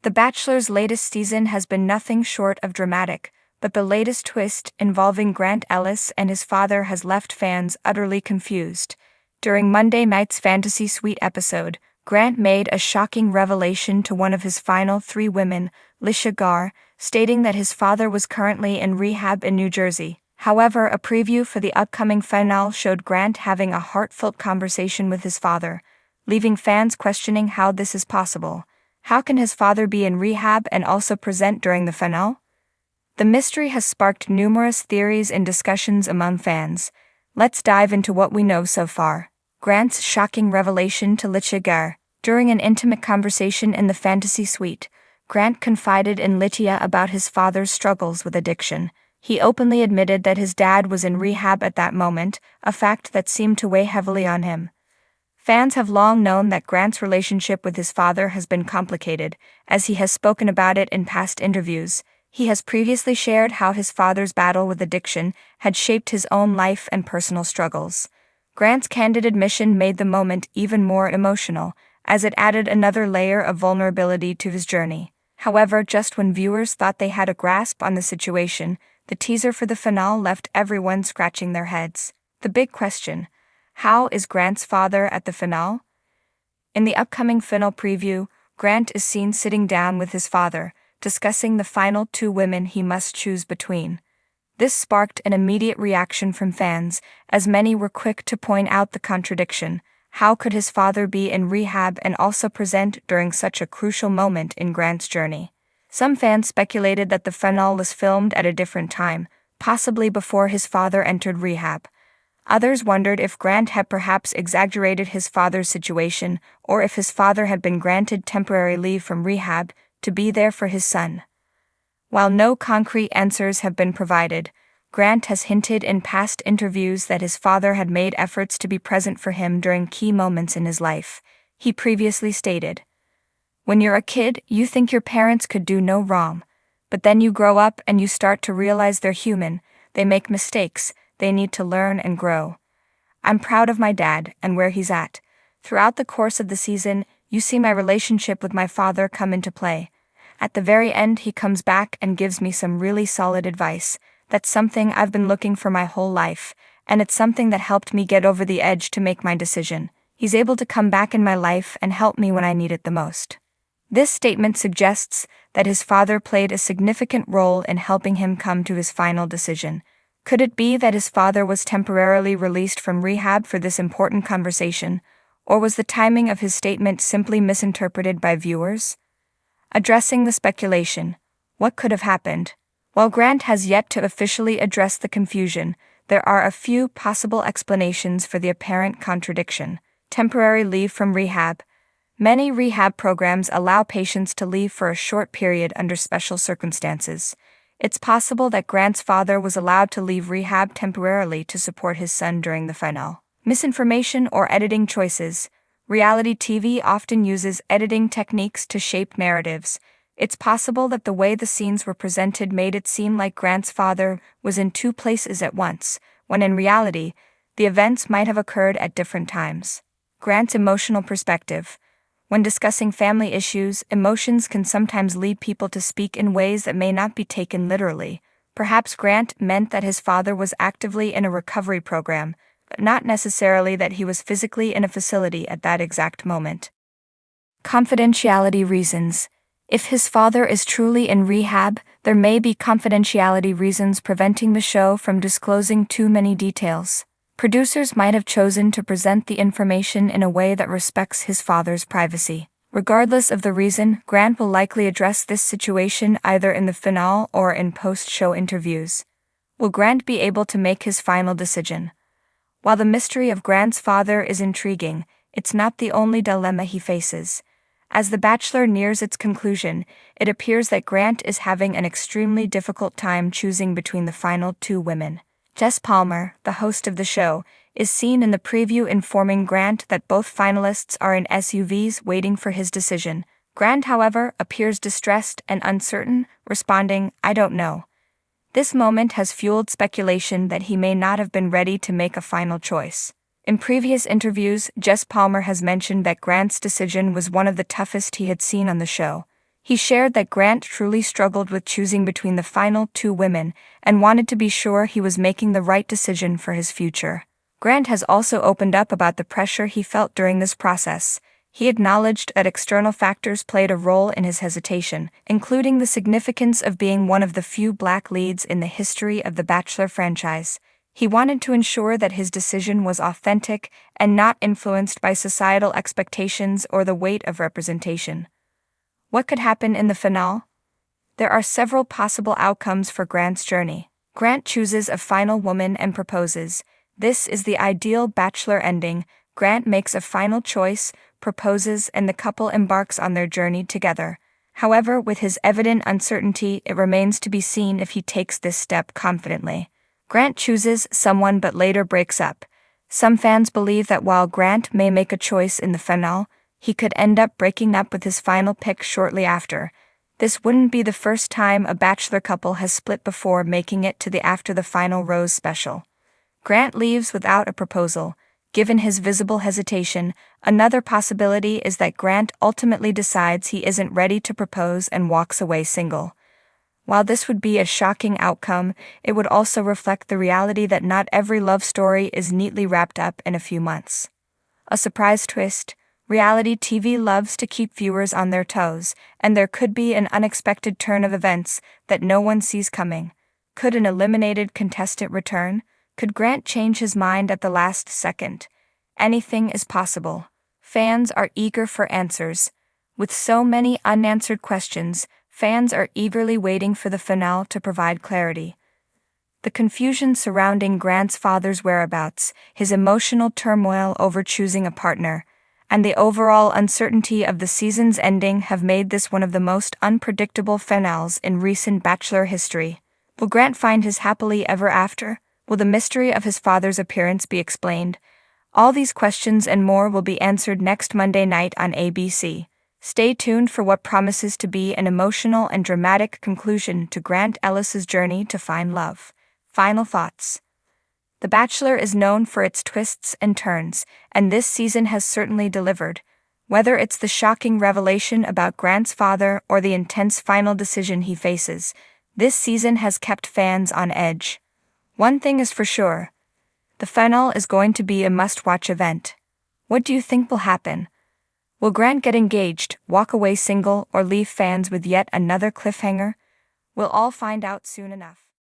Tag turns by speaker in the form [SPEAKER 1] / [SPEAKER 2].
[SPEAKER 1] The Bachelor's latest season has been nothing short of dramatic, but the latest twist involving Grant Ellis and his father has left fans utterly confused. During Monday night's Fantasy Suite episode, Grant made a shocking revelation to one of his final 3 women, Lisha Gar, stating that his father was currently in rehab in New Jersey. However, a preview for the upcoming finale showed Grant having a heartfelt conversation with his father, leaving fans questioning how this is possible. How can his father be in rehab and also present during the finale? The mystery has sparked numerous theories and discussions among fans. Let's dive into what we know so far. Grant's shocking revelation to Lisha Gar. During an intimate conversation in the Fantasy Suite, Grant confided in Lisha about his father's struggles with addiction. He openly admitted that his dad was in rehab at that moment, a fact that seemed to weigh heavily on him. Fans have long known that Grant's relationship with his father has been complicated, as he has spoken about it in past interviews. He has previously shared how his father's battle with addiction had shaped his own life and personal struggles. Grant's candid admission made the moment even more emotional, as it added another layer of vulnerability to his journey. However, just when viewers thought they had a grasp on the situation, the teaser for the finale left everyone scratching their heads. The big question: how is Grant's father at the finale? In the upcoming finale preview, Grant is seen sitting down with his father, discussing the final 2 women he must choose between. This sparked an immediate reaction from fans, as many were quick to point out the contradiction. How could his father be in rehab and also present during such a crucial moment in Grant's journey? Some fans speculated that the finale was filmed at a different time, possibly before his father entered rehab. Others wondered if Grant had perhaps exaggerated his father's situation, or if his father had been granted temporary leave from rehab to be there for his son. While no concrete answers have been provided, Grant has hinted in past interviews that his father had made efforts to be present for him during key moments in his life. He previously stated, "When you're a kid, you think your parents could do no wrong. But then you grow up and you start to realize they're human, they make mistakes, they need to learn and grow. I'm proud of my dad and where he's at. Throughout the course of the season, you see my relationship with my father come into play. At the very end, he comes back and gives me some really solid advice. That's something I've been looking for my whole life, and it's something that helped me get over the edge to make my decision. He's able to come back in my life and help me when I need it the most." This statement suggests that his father played a significant role in helping him come to his final decision. Could it be that his father was temporarily released from rehab for this important conversation, or was the timing of his statement simply misinterpreted by viewers? Addressing the speculation, what could have happened? While Grant has yet to officially address the confusion, there are a few possible explanations for the apparent contradiction. Temporary leave from rehab. Many rehab programs allow patients to leave for a short period under special circumstances. It's possible that Grant's father was allowed to leave rehab temporarily to support his son during the finale. Misinformation or editing choices. Reality TV often uses editing techniques to shape narratives. It's possible that the way the scenes were presented made it seem like Grant's father was in 2 places at once, when in reality, the events might have occurred at different times. Grant's emotional perspective. When discussing family issues, emotions can sometimes lead people to speak in ways that may not be taken literally. Perhaps Grant meant that his father was actively in a recovery program, but not necessarily that he was physically in a facility at that exact moment. Confidentiality reasons. If his father is truly in rehab, there may be confidentiality reasons preventing the show from disclosing too many details. Producers might have chosen to present the information in a way that respects his father's privacy. Regardless of the reason, Grant will likely address this situation either in the finale or in post-show interviews. Will Grant be able to make his final decision? While the mystery of Grant's father is intriguing, it's not the only dilemma he faces. As The Bachelor nears its conclusion, it appears that Grant is having an extremely difficult time choosing between the final 2 women. Jess Palmer, the host of the show, is seen in the preview informing Grant that both finalists are in SUVs waiting for his decision. Grant, however, appears distressed and uncertain, responding, "I don't know." This moment has fueled speculation that he may not have been ready to make a final choice. In previous interviews, Jess Palmer has mentioned that Grant's decision was one of the toughest he had seen on the show. He shared that Grant truly struggled with choosing between the final two women and wanted to be sure he was making the right decision for his future. Grant has also opened up about the pressure he felt during this process. He acknowledged that external factors played a role in his hesitation, including the significance of being one of the few black leads in the history of the Bachelor franchise. He wanted to ensure that his decision was authentic and not influenced by societal expectations or the weight of representation. What could happen in the finale? There are several possible outcomes for Grant's journey. Grant chooses a final woman and proposes. This is the ideal Bachelor ending. Grant makes a final choice, proposes, and the couple embarks on their journey together. However, with his evident uncertainty, it remains to be seen if he takes this step confidently. Grant chooses someone but later breaks up. Some fans believe that while Grant may make a choice in the finale, he could end up breaking up with his final pick shortly after. This wouldn't be the first time a Bachelor couple has split before making it to the After the Final Rose special. Grant leaves without a proposal. Given his visible hesitation, another possibility is that Grant ultimately decides he isn't ready to propose and walks away single. While this would be a shocking outcome, it would also reflect the reality that not every love story is neatly wrapped up in a few months. A surprise twist. Reality TV loves to keep viewers on their toes, and there could be an unexpected turn of events that no one sees coming. Could an eliminated contestant return? Could Grant change his mind at the last second? Anything is possible. Fans are eager for answers. With so many unanswered questions, fans are eagerly waiting for the finale to provide clarity. The confusion surrounding Grant's father's whereabouts, his emotional turmoil over choosing a partner, and the overall uncertainty of the season's ending have made this one of the most unpredictable finales in recent Bachelor history. Will Grant find his happily ever after? Will the mystery of his father's appearance be explained? All these questions and more will be answered next Monday night on ABC. Stay tuned for what promises to be an emotional and dramatic conclusion to Grant Ellis's journey to find love. Final thoughts. The Bachelor is known for its twists and turns, and this season has certainly delivered. Whether it's the shocking revelation about Grant's father or the intense final decision he faces, this season has kept fans on edge. One thing is for sure. The finale is going to be a must-watch event. What do you think will happen? Will Grant get engaged, walk away single, or leave fans with yet another cliffhanger? We'll all find out soon enough.